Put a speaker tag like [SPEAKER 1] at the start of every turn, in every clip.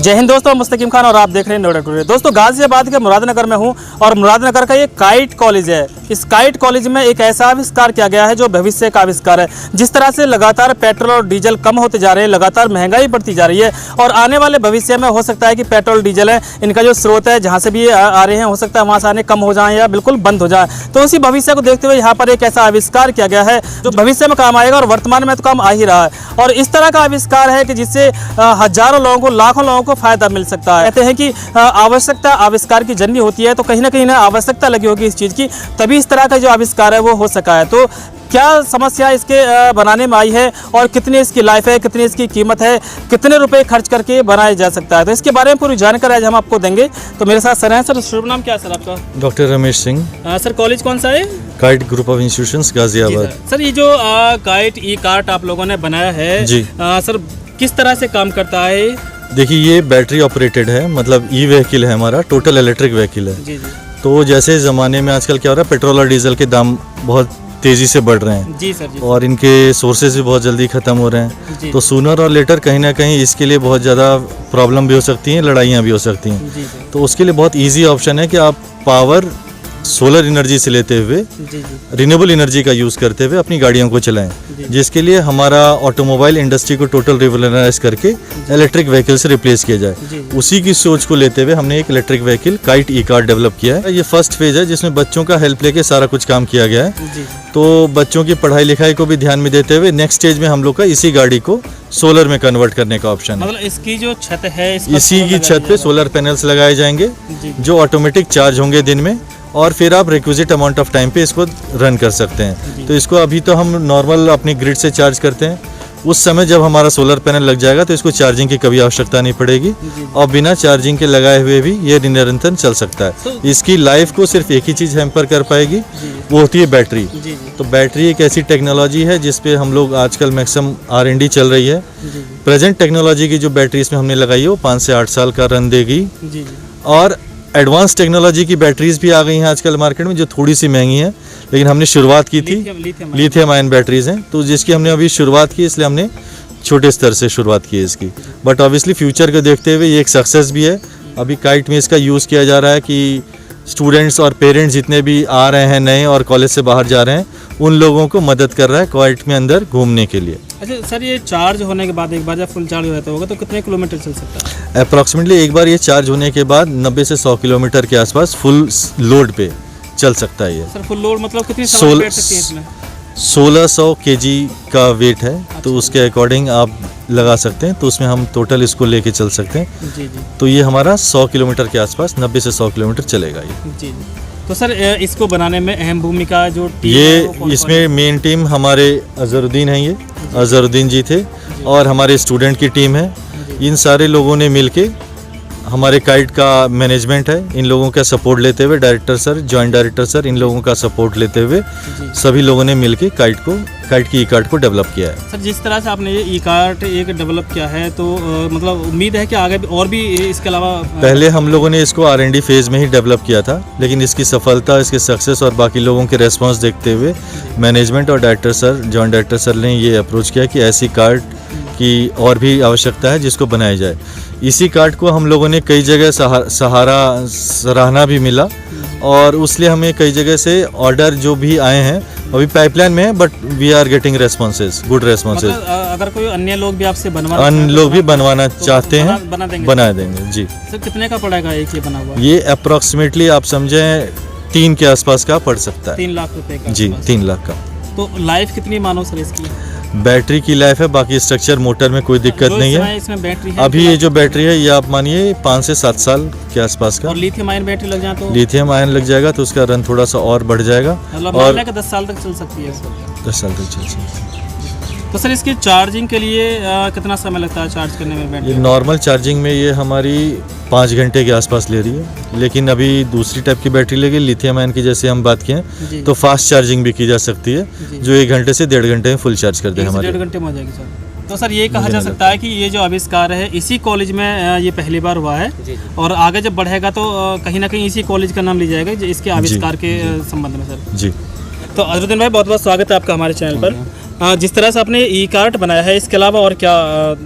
[SPEAKER 1] जय हिंद दोस्तों, मुस्तकीम खान और आप देख रहे हैं नोएडा टुडे। दोस्तों गाजियाबाद के मुरादनगर में हूं और मुरादनगर का ये काइट कॉलेज है। इस काइट कॉलेज में एक ऐसा आविष्कार किया गया है जो भविष्य का आविष्कार है। जिस तरह से लगातार पेट्रोल और डीजल कम होते जा रहे हैं, लगातार महंगाई बढ़ती जा रही है और आने वाले भविष्य में हो सकता है कि पेट्रोल डीजल है, इनका जो स्रोत है जहाँ से भी ये आ रहे हैं, हो सकता है वहाँ से आने कम हो जाए या बिल्कुल बंद हो जाए। तो उसी भविष्य को देखते हुए यहाँ पर एक ऐसा आविष्कार किया गया है जो भविष्य में काम आएगा और वर्तमान में तो काम आ ही रहा है। और इस तरह का आविष्कार है कि जिससे हजारों लोगों को, लाखों लोगों को फायदा मिल सकता है। कहते हैं कि आवश्यकता आविष्कार की जननी होती है, तो कहीं ना कहीं ना आवश्यकता लगी होगी इस चीज़ की, तभी इस तरह का जो आविष्कार है वो हो सका है। तो क्या समस्या इसके बनाने में आई है और कितनी इसकी लाइफ है, कितनी इसकी कीमत है, कितने रुपए खर्च करके बनाया जा सकता है, तो इसके बारे में पूरी जानकारी आज हम आपको देंगे। तो मेरे साथ सर हैं। सर शुभ नाम क्या है सर आपका?
[SPEAKER 2] Doctor Ramesh Singh.
[SPEAKER 1] Sir college कौन सा है?
[SPEAKER 2] Kite group of institutions Ghaziabad.
[SPEAKER 1] Sir ये जो काइट ई कार्ट आप लोगों ने बनाया है
[SPEAKER 2] जी
[SPEAKER 1] सर, किस तरह से काम करता है?
[SPEAKER 2] देखिए, ये बैटरी ऑपरेटेड है, मतलब ई व्हीकल है, हमारा टोटल इलेक्ट्रिक व्हीकल है।
[SPEAKER 1] जी जी।
[SPEAKER 2] तो जैसे ज़माने में आजकल क्या हो रहा है, पेट्रोल और डीजल के दाम बहुत तेज़ी से बढ़ रहे हैं।
[SPEAKER 1] जी सर जी।
[SPEAKER 2] और इनके सोर्सेज भी बहुत जल्दी ख़त्म हो रहे हैं। तो सूनर और लेटर कहीं ना कहीं इसके लिए बहुत ज़्यादा प्रॉब्लम भी हो सकती हैं, लड़ाइयाँ भी हो सकती हैं। तो उसके लिए बहुत ईजी ऑप्शन है कि आप पावर सोलर एनर्जी से लेते हुए रिन्यूएबल एनर्जी का यूज़ करते हुए अपनी गाड़ियों को चलाएं, जिसके लिए हमारा ऑटोमोबाइल इंडस्ट्री को टोटल रिवोल्यूशनाइज करके इलेक्ट्रिक व्हीकल से रिप्लेस किया जाए। उसी की सोच को लेते हुए हमने एक electric vehicle kite e cart develop किया है। ये फर्स्ट फेज है जिसमें बच्चों का हेल्प लेके सारा कुछ काम किया गया है। तो बच्चों की पढ़ाई लिखाई को भी ध्यान में देते हुए नेक्स्ट स्टेज में हम लोग का इसी गाड़ी को सोलर में कन्वर्ट करने का ऑप्शन है।
[SPEAKER 1] मतलब इसकी जो छत है,
[SPEAKER 2] इसी की छत पे सोलर पैनल्स लगाए जाएंगे जो ऑटोमेटिक चार्ज होंगे दिन में, और फिर आप रिक्विजिट अमाउंट ऑफ टाइम पे इसको रन कर सकते हैं। तो इसको अभी तो हम नॉर्मल अपनी ग्रिड से चार्ज करते हैं। उस समय जब हमारा सोलर पैनल लग जाएगा तो इसको चार्जिंग की कभी आवश्यकता नहीं पड़ेगी और बिना चार्जिंग के लगाए हुए भी ये निरंतर चल सकता है। इसकी लाइफ को सिर्फ एक ही चीज़ हैम्पर कर पाएगी, वो होती है बैटरी। तो बैटरी एक ऐसी टेक्नोलॉजी है जिसपे हम लोग आजकल मैक्सिमम R&D चल रही है। प्रेजेंट टेक्नोलॉजी की जो बैटरी इसमें हमने लगाई है वो 5 से 8 साल का रन देगी। और एडवांस टेक्नोलॉजी की बैटरीज भी आ गई हैं आजकल मार्केट में, जो थोड़ी सी महंगी हैं, लेकिन हमने शुरुआत की थी लिथियम आयन बैटरीज हैं, तो जिसकी हमने अभी शुरुआत की, इसलिए हमने छोटे स्तर से शुरुआत की है इसकी। बट ऑब्वियसली फ्यूचर को देखते हुए ये एक सक्सेस भी है। अभी काइट में इसका यूज़ किया जा रहा है कि स्टूडेंट्स और पेरेंट्स जितने भी आ रहे हैं नए और कॉलेज से बाहर जा रहे हैं, उन लोगों को मदद कर रहा है काइट में अंदर घूमने के लिए।
[SPEAKER 1] अच्छा सर, ये चार्ज होने के बाद एक बार जब फुल चार्ज हो जाता होगा तो कितने किलोमीटर चल सकता है?
[SPEAKER 2] अप्रॉक्सीमेटली एक बार ये चार्ज होने के बाद 90 से 100 किलोमीटर के आसपास फुल लोड पे चल सकता है ये।
[SPEAKER 1] सर फुल लोड मतलब कितनी सवारी बैठ सकती है इसमें?
[SPEAKER 2] 1600 kg का वेट है। तो उसके अकॉर्डिंग आप लगा सकते हैं, तो उसमें हम टोटल इसको लेके चल सकते हैं।
[SPEAKER 1] जी। तो
[SPEAKER 2] ये हमारा 100 किलोमीटर के आसपास 90 से 100 किलोमीटर चलेगा ये।
[SPEAKER 1] जी। तो सर इसको बनाने में अहम भूमिका जो टीम
[SPEAKER 2] ये इसमें मेन टीम हमारे अजहरुद्दीन हैं, ये अजहरुद्दीन जी थे, और हमारे स्टूडेंट की टीम है। इन सारे लोगों ने मिलके, हमारे काइट का मैनेजमेंट है, इन लोगों का सपोर्ट लेते हुए, director sir, joint director sir, इन लोगों का सपोर्ट लेते हुए सभी लोगों ने मिलके काइट की ई कार्ट को डेवलप किया है।
[SPEAKER 1] सर जिस तरह से आपने ये ई कार्ट एक डेवलप किया है, तो मतलब उम्मीद है कि आगे और भी इसके अलावा? पहले
[SPEAKER 2] हम लोगों ने इसको R&D फेज में ही डेवलप किया था, लेकिन इसकी सफलता, इसके सक्सेस और बाकी लोगों के रेस्पॉन्स देखते हुए मैनेजमेंट और director sir, joint director sir ने ये अप्रोच किया कि ऐसी कार्ट की और भी आवश्यकता है जिसको बनाया जाए। इसी कार्ट को हम लोगों ने कई जगह सराहना भी मिला, और उसलिए हमें कई जगह से ऑर्डर जो भी आए हैं, अभी पाइपलाइन में है, but we are getting responses, good responses.
[SPEAKER 1] अगर कोई अन्य लोग भी आपसे
[SPEAKER 2] बनवाना चाहते हैं, बना देंगे जी।
[SPEAKER 1] सर कितने का पड़ेगा एक ये बना हुआ?
[SPEAKER 2] ये अप्रोक्सीमेटली आप समझें 3 के आसपास का पड़ सकता है।
[SPEAKER 1] 3 लाख रुपए का?
[SPEAKER 2] जी, 3 लाख का।
[SPEAKER 1] तो लाइफ कितनी मानो सर इसकी?
[SPEAKER 2] बैटरी की लाइफ है, बाकी स्ट्रक्चर मोटर में कोई दिक्कत नहीं है।
[SPEAKER 1] इसमें बैटरी है,
[SPEAKER 2] अभी ये जो बैटरी है ये आप मानिए 5 से 7 साल के आसपास का।
[SPEAKER 1] और लिथियम आयन बैटरी लग जाए तो?
[SPEAKER 2] लिथियम आयन लग जाएगा तो उसका रन थोड़ा सा और बढ़ जाएगा,
[SPEAKER 1] और 10 साल तक चल सकती है।
[SPEAKER 2] 10 साल तक चल सकती है।
[SPEAKER 1] तो सर इसकी चार्जिंग के लिए कितना समय लगता है चार्ज करने में बैटरी?
[SPEAKER 2] ये नॉर्मल चार्जिंग में ये हमारी 5 घंटे के आसपास ले रही है, लेकिन अभी दूसरी टाइप की बैटरी लेगी लिथियम आयन की, जैसे हम बात किए, तो फास्ट चार्जिंग भी की जा सकती है, जो 1 घंटे से 1.5 घंटे में फुल चार्ज कर दे हमारे।
[SPEAKER 1] 1.5 घंटे में हो जाएगी सर। तो सर ये कहा जा सकता है कि ये जो आविष्कार है इसी कॉलेज में ये पहली बार हुआ है, और आगे जब बढ़ेगा तो कहीं ना कहीं इसी कॉलेज का नाम लिया जाएगा इसके आविष्कार के संबंध में सर।
[SPEAKER 2] जी।
[SPEAKER 1] तो अजहरुद्दीन भाई, बहुत बहुत स्वागत है आपका हमारे चैनल पर। जिस तरह से आपने ई कार्ट बनाया है, इसके अलावा और क्या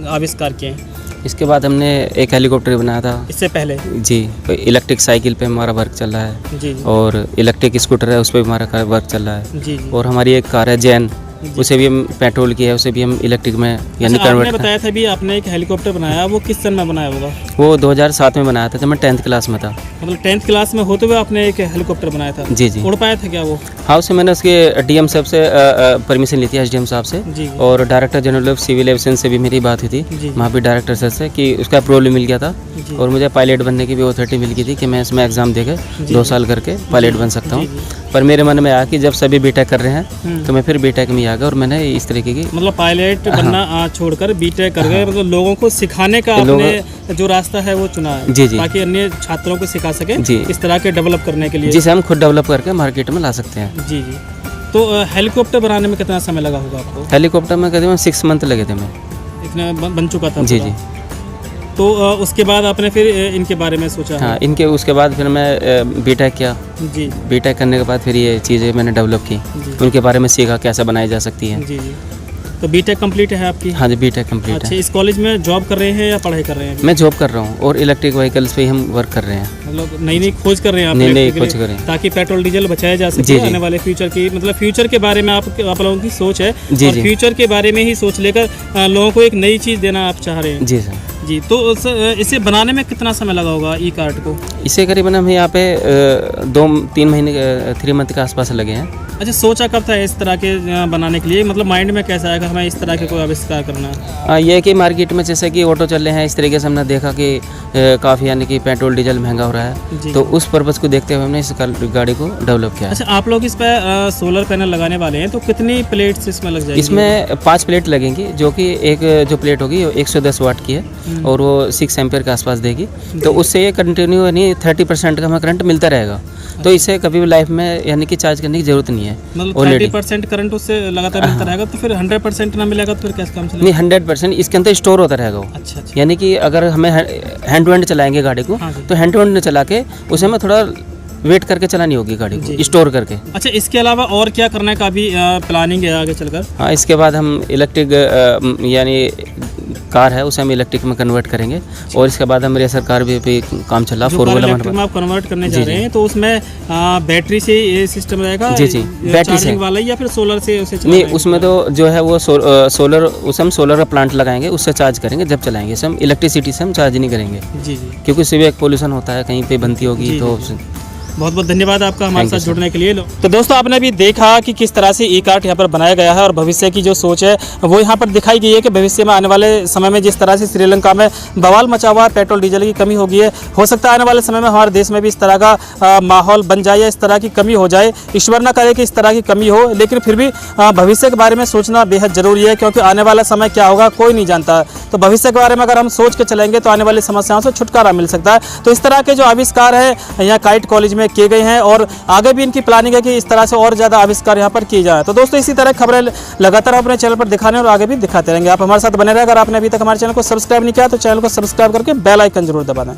[SPEAKER 1] आविष्कार किए हैं?
[SPEAKER 3] इसके बाद हमने एक हेलीकॉप्टर बनाया था
[SPEAKER 1] इससे पहले?
[SPEAKER 3] जी। इलेक्ट्रिक साइकिल पे हमारा वर्क चल रहा है
[SPEAKER 1] जी जी
[SPEAKER 3] और इलेक्ट्रिक स्कूटर है उस पर भी हमारा वर्क चल रहा है।
[SPEAKER 1] जी जी।
[SPEAKER 3] और हमारी एक कार है जैन, उसे भी हम पेट्रोल की है, उसे भी हम इलेक्ट्रिक में यानी
[SPEAKER 1] अच्छा, आपने
[SPEAKER 3] कन्वर्ट
[SPEAKER 1] बताया था भी आपने एक हेलीकॉप्टर बनाया, वो किस सन में बनाया होगा?
[SPEAKER 3] वो 2007 में बनाया था जब मैं 10th क्लास में था।
[SPEAKER 1] मतलब 10th क्लास में होते हुए आपने एक हेलीकॉप्टर बनाया था?
[SPEAKER 3] जी जी।
[SPEAKER 1] उड़ पाया था क्या वो?
[SPEAKER 3] हाँ, उससे मैंने उसके डीएम साहब से परमिशन ली थी, एसडीएम साहब से,
[SPEAKER 1] जी।
[SPEAKER 3] और director general of civil aviation से भी मेरी बात हुई
[SPEAKER 1] जी।
[SPEAKER 3] थी वहाँ पे डायरेक्टर सर से कि उसका अप्रूवल मिल गया था
[SPEAKER 1] जी।
[SPEAKER 3] और मुझे पायलट बनने की भी अथॉरिटी मिल गई थी कि मैं इसमें एग्ज़ाम देकर
[SPEAKER 1] जी।
[SPEAKER 3] 2 साल करके पायलट बन सकता हूँ।
[SPEAKER 1] जी, जी।
[SPEAKER 3] पर मेरे मन में आया कि जब सभी बीटेक कर रहे हैं तो मैं फिर बीटेक में ही आ गया और मैंने इस तरीके की
[SPEAKER 1] मतलब पायलट बनना छोड़कर बीटेक कर गए, मतलब लोगों को सिखाने का आपने जो रास्ता है वो चुना है।
[SPEAKER 3] जी जी।
[SPEAKER 1] ताकि अन्य छात्रों को सिखा सके
[SPEAKER 3] जी।
[SPEAKER 1] इस तरह के डेवलप करने के लिए।
[SPEAKER 3] जिसे हम खुद डेवलप करके मार्केट में ला सकते हैं।
[SPEAKER 1] जी जी। तो हेलीकॉप्टर बनाने में कितना समय लगा होगा आपको?
[SPEAKER 3] हेलीकॉप्टर में करीबन 6 मंथ लगे थे मैं।
[SPEAKER 1] इतना बन चुका था?
[SPEAKER 3] जी
[SPEAKER 1] पूरा?
[SPEAKER 3] जी।
[SPEAKER 1] तो उसके बाद आपने फिर इनके बारे में सोचा?
[SPEAKER 3] हाँ, इनके उसके बाद फिर मैं बीटेक किया।
[SPEAKER 1] जी
[SPEAKER 3] बीटेक करने के बाद फिर ये चीज़ें मैंने डेवलप की, उनके बारे में सीखा कैसे बनाई जा सकती है।
[SPEAKER 1] जी जी। तो बीटेक कंप्लीट है आपकी?
[SPEAKER 3] हाँ जी, बीटेक कंप्लीट
[SPEAKER 1] अच्छा,
[SPEAKER 3] है।
[SPEAKER 1] इस कॉलेज में जॉब कर रहे हैं या पढ़ाई कर रहे हैं?
[SPEAKER 3] मैं जॉब कर रहा हूँ और इलेक्ट्रिक व्हीकल्स पे ही हम वर्क कर रहे हैं।
[SPEAKER 1] मतलब नई नई खोज कर रहे हैं आप?
[SPEAKER 3] नई
[SPEAKER 1] electric
[SPEAKER 3] खोज
[SPEAKER 1] के
[SPEAKER 3] कर
[SPEAKER 1] लिए,
[SPEAKER 3] रहे हैं
[SPEAKER 1] ताकि पेट्रोल डीजल बचाया जा सके।
[SPEAKER 3] जी, जी।
[SPEAKER 1] आने वाले फ्यूचर की, मतलब फ्यूचर के बारे में आप लोगों की सोच है।
[SPEAKER 3] जी,
[SPEAKER 1] और
[SPEAKER 3] जी।
[SPEAKER 1] फ्यूचर के बारे में ही सोच लेकर लोगों को एक नई चीज़ देना आप चाह रहे हैं?
[SPEAKER 3] जी सर।
[SPEAKER 1] जी। तो इसे बनाने में कितना समय लगा होगा ई कार्ट को?
[SPEAKER 3] इसे करीबन हम यहाँ पे 2-3 महीने 3 मंथ के आसपास लगे हैं।
[SPEAKER 1] अच्छा, सोचा कब था इस तरह के बनाने के लिए? मतलब माइंड में कैसा आएगा हमें इस तरह के कोई आविष्कार करना है?
[SPEAKER 3] ये कि मार्केट में जैसे कि ऑटो चल रहे हैं, इस तरीके से हमने देखा कि काफ़ी यानी कि पेट्रोल डीजल महंगा हो रहा है,
[SPEAKER 1] जी।
[SPEAKER 3] तो उस पर्पज़ को देखते हुए हमने इस गाड़ी को डेवलप किया है।
[SPEAKER 1] अच्छा, आप लोग इस पर सोलर पैनल लगाने वाले हैं, तो कितनी प्लेट्स इसमें लग जाएगी?
[SPEAKER 3] इसमें 5 प्लेट लगेंगी, जो कि एक जो प्लेट होगी वो 110 वाट की है और वो 6 एम्पियर के आसपास देगी। तो उससे ये कंटिन्यू यानी 30% का हमें करंट मिलता रहेगा। तो इसे कभी भी लाइफ में यानी कि चार्ज करने की ज़रूरत नहीं है।
[SPEAKER 1] मतलब
[SPEAKER 3] Already।
[SPEAKER 1] 30% करंट उससे लगातार मिलता रहेगा, तो फिर 100% ना मिलेगा तो फिर कैसे काम चलेगा?
[SPEAKER 3] नहीं, 100% इसके अंदर स्टोर होता रहेगा वो।
[SPEAKER 1] अच्छा अच्छा।
[SPEAKER 3] यानी कि अगर हमें हैंड टू हैंड चलाएंगे गाड़ी को,
[SPEAKER 1] हाँ जी।
[SPEAKER 3] तो हैंड टू हैंड चला के उसे हमें थोड़ा वेट करके चलानी होगी गाड़ी
[SPEAKER 1] जी।
[SPEAKER 3] को, स्टोर करके।
[SPEAKER 1] अच्छा, इसके अलावा और क्या करने का भी प्लानिंग है आगे चलकर?
[SPEAKER 3] हाँ, इसके बाद हम इलेक्ट्रिक यानी कार है उसे हम इलेक्ट्रिक में कन्वर्ट करेंगे और इसके बाद हम रेसर कार भी काम चल रहा
[SPEAKER 1] जो
[SPEAKER 3] 4
[SPEAKER 1] कार
[SPEAKER 3] व्हीलर
[SPEAKER 1] इलेक्ट्रिक में आप कन्वर्ट करने जा
[SPEAKER 3] जी,
[SPEAKER 1] रहे
[SPEAKER 3] जी।
[SPEAKER 1] हैं, तो उसमें बैटरी से ये सिस्टम रहेगा?
[SPEAKER 3] जी, जी, बैटरी से।
[SPEAKER 1] चार्जिंग वाला या फिर सोलर से उसे चलाना
[SPEAKER 3] नहीं,
[SPEAKER 1] है?
[SPEAKER 3] उसमें तो जो है वो सोलर, उसे हम सोलर का प्लांट लगाएंगे, उससे चार्ज करेंगे जब चलाएंगे। इसे हम इलेक्ट्रिसिटी से हम चार्ज नहीं करेंगे,
[SPEAKER 1] जी जी।
[SPEAKER 3] क्योंकि उससे भी एक पोल्यूशन होता है, कहीं पे बनती
[SPEAKER 1] जी,
[SPEAKER 3] होगी तो
[SPEAKER 1] बहुत बहुत धन्यवाद आपका हमारे
[SPEAKER 3] Thank you,
[SPEAKER 1] साथ
[SPEAKER 3] sir.
[SPEAKER 1] जुड़ने के लिए। तो दोस्तों, आपने भी देखा कि किस तरह से ई कार्ट यहाँ पर बनाया गया है और भविष्य की जो सोच है वो यहाँ पर दिखाई गई है कि भविष्य में आने वाले समय में जिस तरह से श्रीलंका में बवाल मचा हुआ है, पेट्रोल डीजल की कमी हो गई है, हो सकता है आने वाले समय में हमारे देश में भी इस तरह का माहौल बन जाए या इस तरह की कमी हो जाए। ईश्वर ना करे कि इस तरह की कमी हो, लेकिन फिर भी भविष्य के बारे में सोचना बेहद ज़रूरी है, क्योंकि आने वाला समय क्या होगा कोई नहीं जानता। तो भविष्य के बारे में अगर हम सोच के चलेंगे तो आने वाली समस्याओं से छुटकारा मिल सकता है। तो इस तरह के जो आविष्कार है यहाँ काइट कॉलेज में किए गए हैं और आगे भी इनकी प्लानिंग है कि इस तरह से और ज़्यादा आविष्कार यहाँ पर किए जाए। तो दोस्तों, इसी तरह खबरें लगातार अपने चैनल पर दिखाने और आगे भी दिखाते रहेंगे। आप हमारे साथ बने रहे। अगर आपने अभी तक हमारे चैनल को सब्सक्राइब नहीं किया तो चैनल को सब्सक्राइब करके बेल आइकन जरूर दबा दें।